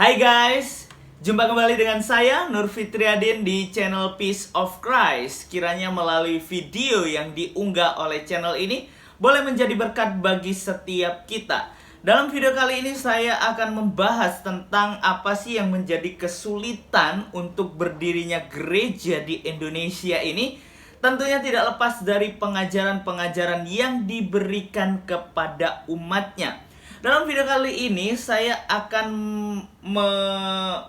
Hai guys, jumpa kembali dengan saya Nur Fitriadin di channel Peace of Christ. Kiranya melalui video yang diunggah oleh channel ini boleh menjadi berkat bagi setiap kita. Dalam video kali ini saya akan membahas tentang apa sih yang menjadi kesulitan untuk berdirinya gereja di Indonesia ini. Tentunya tidak lepas dari pengajaran-pengajaran yang diberikan kepada umatnya. Dalam video kali ini saya akan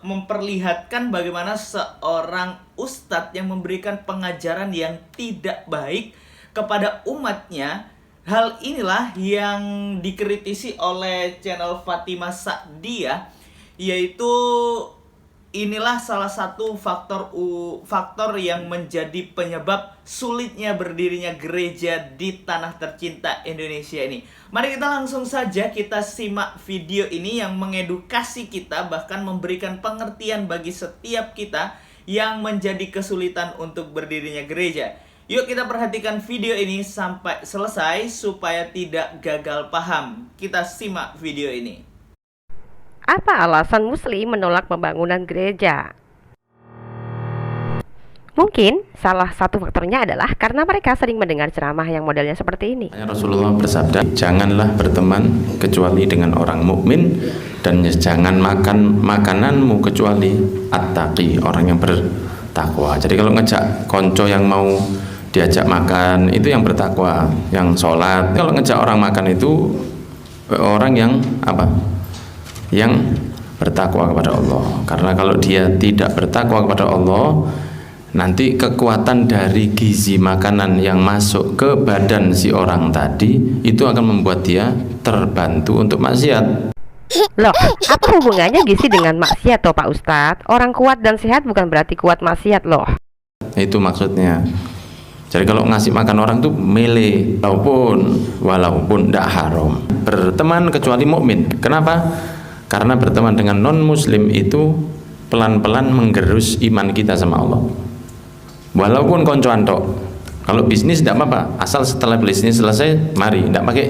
memperlihatkan bagaimana seorang ustadz yang memberikan pengajaran yang tidak baik kepada umatnya. Hal inilah yang dikritisi oleh channel Fatimah Sa'diyah, yaitu inilah salah satu faktor yang menjadi penyebab sulitnya berdirinya gereja di tanah tercinta Indonesia ini. Mari kita langsung saja kita simak video ini yang mengedukasi kita, bahkan memberikan pengertian bagi setiap kita yang menjadi kesulitan untuk berdirinya gereja. Yuk kita perhatikan video ini sampai selesai supaya tidak gagal paham. Kita simak video ini. Apa alasan Muslim menolak pembangunan gereja? Mungkin salah satu faktornya adalah karena mereka sering mendengar ceramah yang modelnya seperti ini. Rasulullah bersabda, janganlah berteman kecuali dengan orang mukmin, dan jangan makan makananmu kecuali at-taqi, orang yang bertakwa. Jadi kalau ngejak konco yang mau diajak makan itu yang bertakwa, yang sholat. Kalau ngejak orang makan itu orang yang apa? Yang bertakwa kepada Allah. Karena kalau dia tidak bertakwa kepada Allah, nanti kekuatan dari gizi makanan yang masuk ke badan si orang tadi itu akan membuat dia terbantu untuk maksiat. Loh, apa hubungannya gizi dengan maksiat toh Pak Ustadz? Orang kuat dan sehat bukan berarti kuat maksiat loh. Itu maksudnya. Jadi kalau ngasih makan orang tuh milih, walaupun tidak haram. Berteman kecuali mukmin. Kenapa? Karena berteman dengan non-muslim itu pelan-pelan menggerus iman kita sama Allah. Walaupun koncoan tok. Kalau bisnis tidak apa-apa, asal setelah bisnis selesai, mari, tidak pakai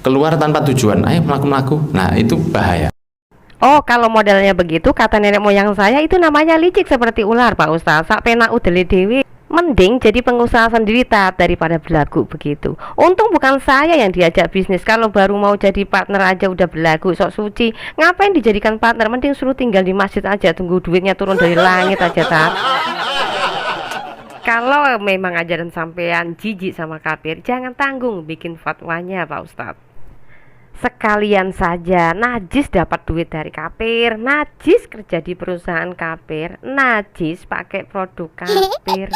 keluar tanpa tujuan. Ayo melaku-melaku. Nah, itu bahaya. Oh, kalau modelnya begitu, kata nenek moyang saya itu namanya licik seperti ular Pak Ustadz. Sak penak udele dewi. Mending jadi pengusaha sendiri taat daripada berlagu begitu. Untung bukan saya yang diajak bisnis. Kalau baru mau jadi partner aja udah berlagu sok suci. Ngapain dijadikan partner? Mending suruh tinggal di masjid aja, tunggu duitnya turun dari langit aja tat. Kalau memang ajaran sampean jijik sama kafir, jangan tanggung bikin fatwanya Pak Ustadz. Sekalian saja najis dapat duit dari kafir, najis kerja di perusahaan kafir, najis pakai produk kafir.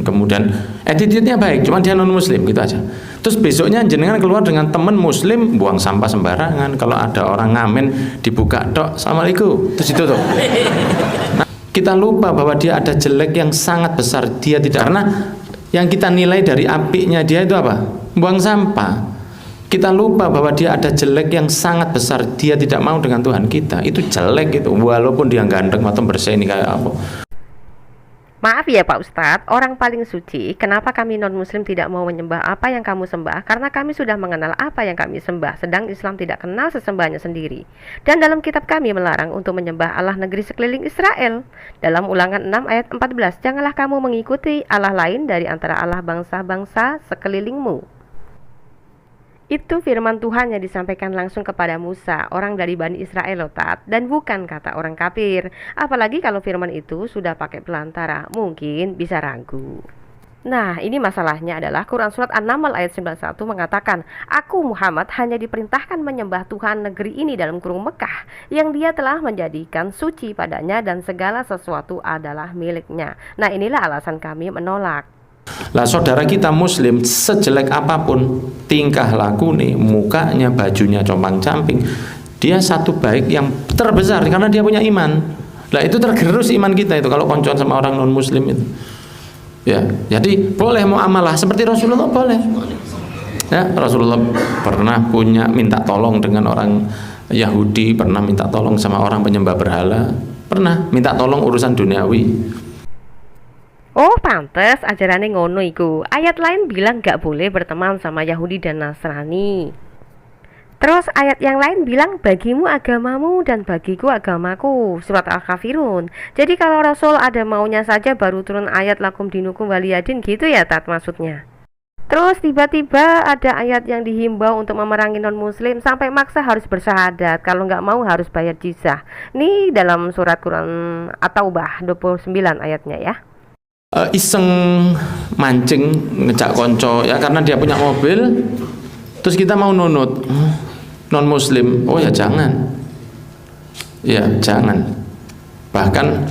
Kemudian attitude-nya baik, cuma dia non muslim gitu aja. Terus besoknya jenengan keluar dengan teman muslim buang sampah sembarangan. Kalau ada orang ngamen dibuka tok, assalamualaikum, terus itu tuh. Nah, kita lupa bahwa dia ada jelek yang sangat besar. Dia tidak, karena yang kita nilai dari apiknya dia itu apa? Buang sampah. Kita lupa bahwa dia ada jelek yang sangat besar. Dia tidak mau dengan Tuhan kita. Itu jelek itu. Walaupun dia ganteng atau bersih ini kayak apa. Maaf ya Pak Ustadz, orang paling suci. Kenapa kami non-muslim tidak mau menyembah apa yang kamu sembah? Karena kami sudah mengenal apa yang kami sembah. Sedang Islam tidak kenal sesembahnya sendiri. Dan dalam kitab kami melarang untuk menyembah Allah negeri sekeliling Israel. Dalam Ulangan 6 ayat 14, janganlah kamu mengikuti Allah lain dari antara Allah bangsa-bangsa sekelilingmu. Itu firman Tuhan yang disampaikan langsung kepada Musa, orang dari Bani Israel lotat, dan bukan kata orang kafir. Apalagi kalau firman itu sudah pakai pelantara, mungkin bisa ragu. Nah, ini masalahnya adalah Quran Surat An-Naml ayat 91 mengatakan, Aku Muhammad hanya diperintahkan menyembah Tuhan negeri ini dalam kurung Mekah, yang dia telah menjadikan suci padanya dan segala sesuatu adalah miliknya. Nah, inilah alasan kami menolak. Lah saudara kita muslim sejelek apapun tingkah laku nih, mukanya, bajunya compang-camping, dia satu baik yang terbesar karena dia punya iman. Lah itu tergerus iman kita itu kalau koncoan sama orang non muslim itu. Ya, jadi boleh muamalah seperti Rasulullah boleh. Ya, Rasulullah pernah minta tolong dengan orang Yahudi, pernah minta tolong sama orang penyembah berhala, pernah minta tolong urusan duniawi. Oh pantes ajarannya ngono iku. Ayat lain bilang gak boleh berteman sama Yahudi dan Nasrani. Terus ayat yang lain bilang bagimu agamamu dan bagiku agamaku, surat Al-Kafirun. Jadi kalau Rasul ada maunya saja baru turun ayat lakum dinukum waliyadin gitu ya Tat maksudnya. Terus tiba-tiba ada ayat yang dihimbau untuk memerangi non-muslim sampai maksa harus bersyahadat, kalau nggak mau harus bayar jizyah. Ini dalam surat Quran At-Taubah 29 ayatnya ya. Iseng mancing ngejak konco ya karena dia punya mobil, terus kita mau nunut non muslim, oh ya jangan, bahkan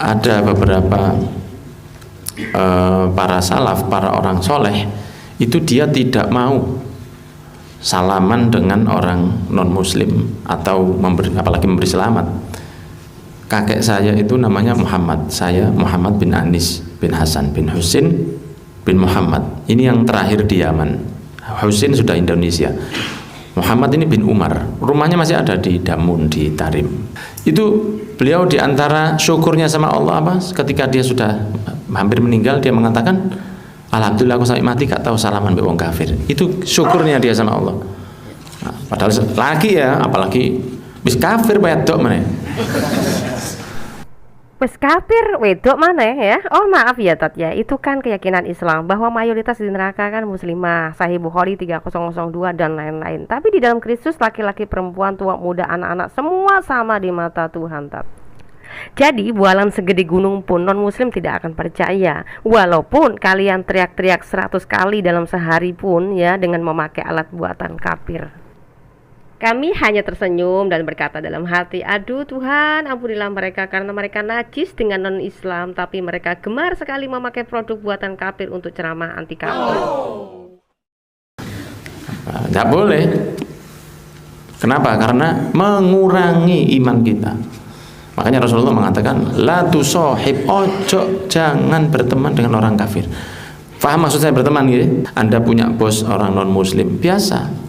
ada beberapa para salaf, para orang soleh itu dia tidak mau salaman dengan orang non muslim atau apalagi memberi selamat. Kakek saya itu namanya Muhammad, saya Muhammad bin Anis bin Hasan bin Husin bin Muhammad, ini yang terakhir di Yaman. Husin sudah Indonesia, Muhammad ini bin Umar, rumahnya masih ada di Damun di Tarim. Itu beliau diantara syukurnya sama Allah apa? Ketika dia sudah hampir meninggal dia mengatakan, alhamdulillah aku sampai mati gak tahu salaman be wong kafir. Itu syukurnya dia sama Allah. Nah, padahal lagi ya, apalagi bis kafir wedok mana? Wes kafir wedok mana ya? Oh maaf ya Tat ya, itu kan keyakinan Islam bahwa mayoritas di neraka kan muslimah, Sahih Bukhari 3002 dan lain-lain. Tapi di dalam Kristus laki-laki, perempuan, tua, muda, anak-anak semua sama di mata Tuhan Tat. Jadi bualan segede gunung pun non muslim tidak akan percaya, walaupun kalian teriak-teriak 100 kali dalam sehari pun ya dengan memakai alat buatan kafir. Kami hanya tersenyum dan berkata dalam hati, aduh Tuhan ampunilah mereka karena mereka najis dengan non-Islam, tapi mereka gemar sekali memakai produk buatan kafir untuk ceramah anti kafir. Tidak boleh. Kenapa? Karena mengurangi iman kita. Makanya Rasulullah mengatakan, la tusahib, ojo jangan berteman dengan orang kafir. Faham maksud saya berteman gitu? Anda punya bos orang non muslim, biasa.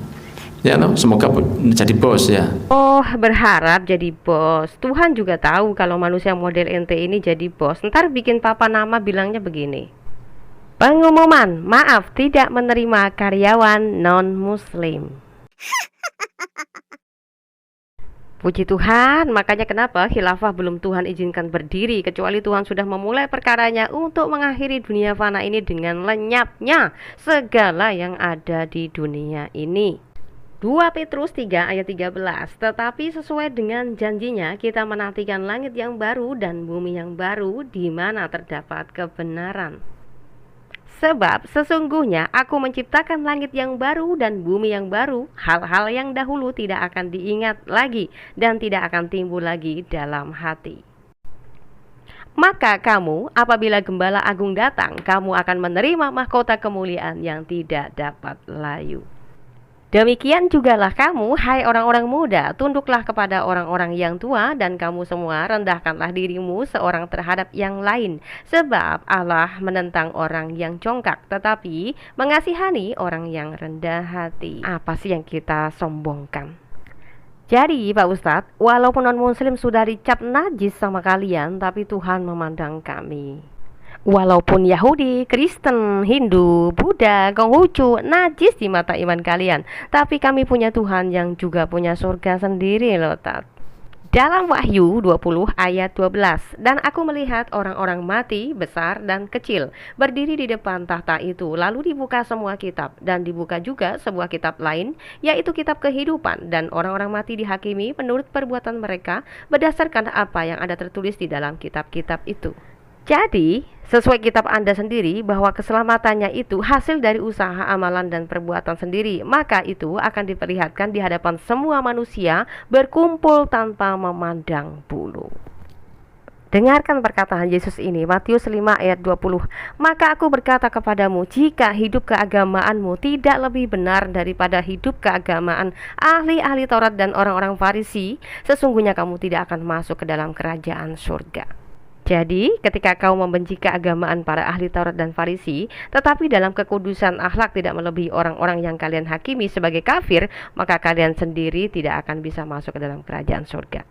Ya, semoga jadi bos ya. Oh, berharap jadi bos. Tuhan juga tahu kalau manusia model ente ini jadi bos, ntar bikin papa nama bilangnya begini. Pengumuman, maaf tidak menerima karyawan non-muslim. Puji Tuhan, makanya kenapa khilafah belum Tuhan izinkan berdiri, kecuali Tuhan sudah memulai perkaranya untuk mengakhiri dunia fana ini dengan lenyapnya segala yang ada di dunia ini. 2 Petrus 3 ayat 13. Tetapi sesuai dengan janjinya kita menantikan langit yang baru dan bumi yang baru di mana terdapat kebenaran. Sebab sesungguhnya aku menciptakan langit yang baru dan bumi yang baru, hal-hal yang dahulu tidak akan diingat lagi dan tidak akan timbul lagi dalam hati. Maka kamu apabila Gembala Agung datang, kamu akan menerima mahkota kemuliaan yang tidak dapat layu. Demikian jugalah kamu, hai orang-orang muda, tunduklah kepada orang-orang yang tua, dan kamu semua rendahkanlah dirimu seorang terhadap yang lain, sebab Allah menentang orang yang congkak, tetapi mengasihani orang yang rendah hati. Apa sih yang kita sombongkan? Jadi Pak Ustadz, walaupun non-muslim sudah dicap najis sama kalian, tapi Tuhan memandang kami. Walaupun Yahudi, Kristen, Hindu, Buddha, Konghucu najis di mata iman kalian, tapi kami punya Tuhan yang juga punya surga sendiri loh Tat. Dalam Wahyu 20 ayat 12, dan aku melihat orang-orang mati, besar dan kecil, berdiri di depan tahta itu, lalu dibuka semua kitab, dan dibuka juga sebuah kitab lain, yaitu kitab kehidupan, dan orang-orang mati dihakimi menurut perbuatan mereka, berdasarkan apa yang ada tertulis di dalam kitab-kitab itu. Jadi, sesuai kitab Anda sendiri bahwa keselamatannya itu hasil dari usaha, amalan, dan perbuatan sendiri, maka itu akan diperlihatkan di hadapan semua manusia berkumpul tanpa memandang bulu. Dengarkan perkataan Yesus ini, Matius 5 ayat 20. Maka aku berkata kepadamu, jika hidup keagamaanmu tidak lebih benar daripada hidup keagamaan ahli-ahli Taurat dan orang-orang Farisi, sesungguhnya kamu tidak akan masuk ke dalam kerajaan surga. Jadi, ketika kau membenci keagamaan para ahli Taurat dan Farisi, tetapi dalam kekudusan akhlak tidak melebihi orang-orang yang kalian hakimi sebagai kafir, maka kalian sendiri tidak akan bisa masuk ke dalam kerajaan surga.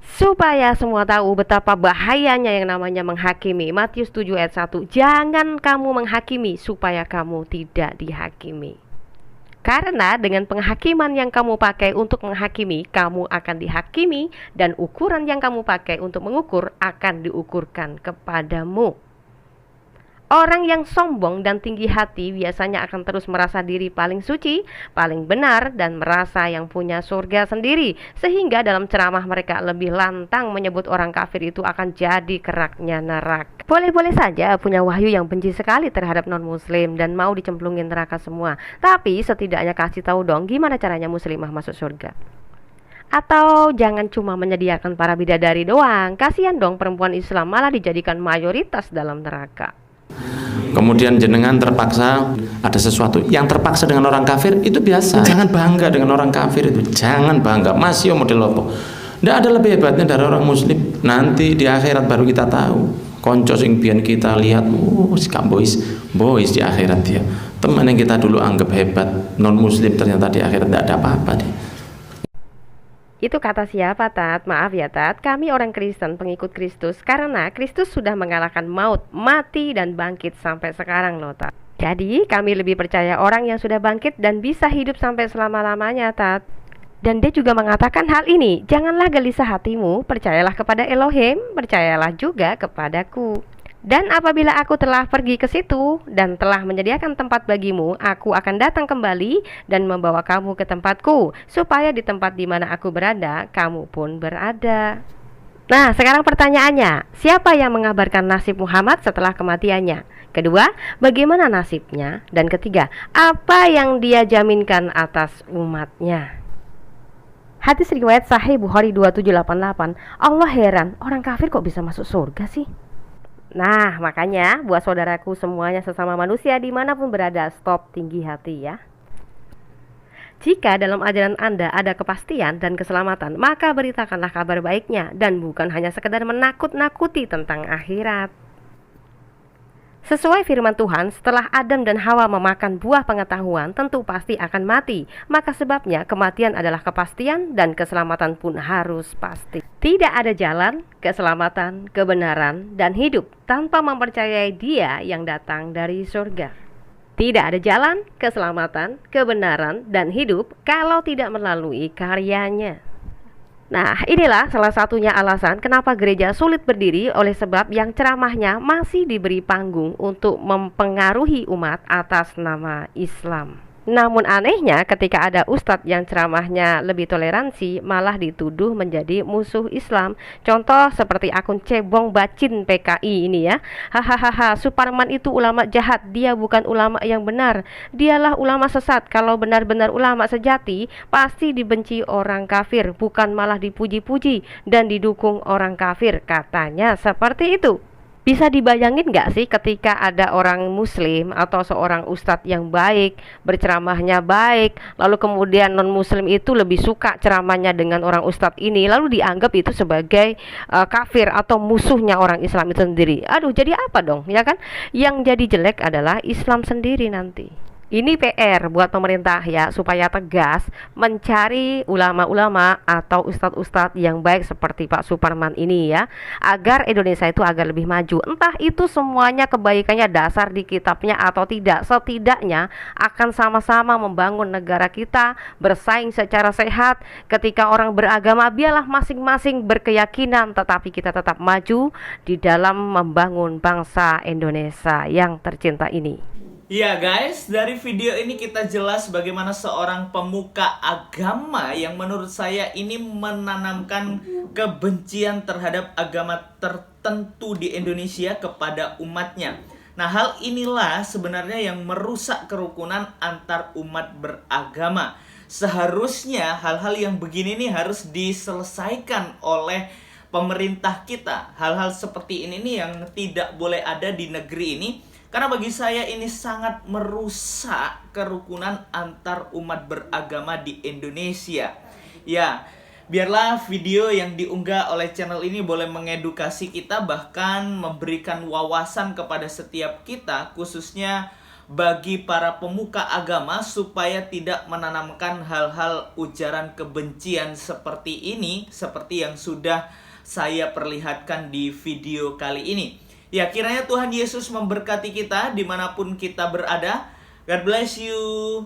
Supaya semua tahu betapa bahayanya yang namanya menghakimi, Matius 7 ayat 1, jangan kamu menghakimi supaya kamu tidak dihakimi. Karena dengan penghakiman yang kamu pakai untuk menghakimi, kamu akan dihakimi, dan ukuran yang kamu pakai untuk mengukur akan diukurkan kepadamu. Orang yang sombong dan tinggi hati biasanya akan terus merasa diri paling suci, paling benar, dan merasa yang punya surga sendiri. Sehingga dalam ceramah mereka lebih lantang menyebut orang kafir itu akan jadi keraknya neraka. Boleh-boleh saja punya wahyu yang benci sekali terhadap non-muslim dan mau dicemplungin neraka semua. Tapi setidaknya kasih tahu dong gimana caranya muslimah masuk surga. Atau jangan cuma menyediakan para bidadari doang. Kasihan dong perempuan Islam malah dijadikan mayoritas dalam neraka. Kemudian jenengan terpaksa ada sesuatu yang terpaksa dengan orang kafir, itu biasa. Jangan bangga dengan orang kafir itu, jangan bangga. Masih model apa? Tidak ada lebih hebatnya dari orang muslim. Nanti di akhirat baru kita tahu. Konco sing biyen kita lihat, sikap boys di akhirat dia. Teman yang kita dulu anggap hebat, non muslim, ternyata di akhirat tidak ada apa-apa deh. Itu kata siapa, Tat? Maaf ya, Tat, kami orang Kristen, pengikut Kristus. Karena Kristus sudah mengalahkan maut, mati, dan bangkit sampai sekarang loh, Tat. Jadi kami lebih percaya orang yang sudah bangkit dan bisa hidup sampai selama-lamanya, Tat. Dan dia juga mengatakan hal ini, janganlah gelisah hatimu, percayalah kepada Elohim, percayalah juga kepadaku. Dan apabila aku telah pergi ke situ dan telah menyediakan tempat bagimu, aku akan datang kembali dan membawa kamu ke tempatku, supaya di tempat di mana aku berada, kamu pun berada. Nah, sekarang pertanyaannya, siapa yang mengabarkan nasib Muhammad setelah kematiannya? Kedua, bagaimana nasibnya? Dan ketiga, apa yang dia jaminkan atas umatnya? Hadis riwayat Sahih Bukhari 2788. Allah heran, orang kafir kok bisa masuk surga sih? Nah, makanya buat saudaraku semuanya sesama manusia dimanapun berada, stop tinggi hati ya. Jika dalam ajaran Anda ada kepastian dan keselamatan, maka beritakanlah kabar baiknya dan bukan hanya sekedar menakut-nakuti tentang akhirat. Sesuai firman Tuhan, setelah Adam dan Hawa memakan buah pengetahuan, tentu pasti akan mati. Maka sebabnya kematian adalah kepastian dan keselamatan pun harus pasti. Tidak ada jalan, keselamatan, kebenaran, dan hidup tanpa mempercayai Dia yang datang dari surga. Tidak ada jalan, keselamatan, kebenaran, dan hidup kalau tidak melalui karyanya. Nah, inilah salah satunya alasan kenapa gereja sulit berdiri, oleh sebab yang ceramahnya masih diberi panggung untuk mempengaruhi umat atas nama Islam. Namun anehnya ketika ada ustadz yang ceramahnya lebih toleransi, malah dituduh menjadi musuh Islam. Contoh seperti akun Cebong Bacin PKI ini ya. Hahaha, Suparman itu ulama jahat, dia bukan ulama yang benar. Dialah ulama sesat. Kalau benar-benar ulama sejati, pasti dibenci orang kafir, bukan malah dipuji-puji dan didukung orang kafir. Katanya seperti itu. Bisa dibayangin gak sih ketika ada orang muslim atau seorang ustadz yang baik, berceramahnya baik, lalu kemudian non-muslim itu lebih suka ceramahnya dengan orang ustadz ini, lalu dianggap itu sebagai kafir atau musuhnya orang Islam itu sendiri. Aduh, jadi apa dong, ya kan? Yang jadi jelek adalah Islam sendiri nanti. Ini PR buat pemerintah ya, supaya tegas mencari ulama-ulama atau ustadz-ustadz yang baik seperti Pak Suparman ini ya, agar Indonesia itu agar lebih maju. Entah itu semuanya kebaikannya dasar di kitabnya atau tidak, setidaknya akan sama-sama membangun negara kita bersaing secara sehat. Ketika orang beragama, biarlah masing-masing berkeyakinan, tetapi kita tetap maju di dalam membangun bangsa Indonesia yang tercinta ini. Ya guys, dari video ini kita jelas bagaimana seorang pemuka agama yang menurut saya ini menanamkan kebencian terhadap agama tertentu di Indonesia kepada umatnya. Nah, hal inilah sebenarnya yang merusak kerukunan antar umat beragama. Seharusnya hal-hal yang begini nih harus diselesaikan oleh pemerintah kita. Hal-hal seperti ini nih yang tidak boleh ada di negeri ini. Karena bagi saya ini sangat merusak kerukunan antar umat beragama di Indonesia. Ya, biarlah video yang diunggah oleh channel ini boleh mengedukasi kita, bahkan memberikan wawasan kepada setiap kita, khususnya bagi para pemuka agama, supaya tidak menanamkan hal-hal ujaran kebencian seperti ini, seperti yang sudah saya perlihatkan di video kali ini. Ya, kiranya Tuhan Yesus memberkati kita dimanapun kita berada. God bless you.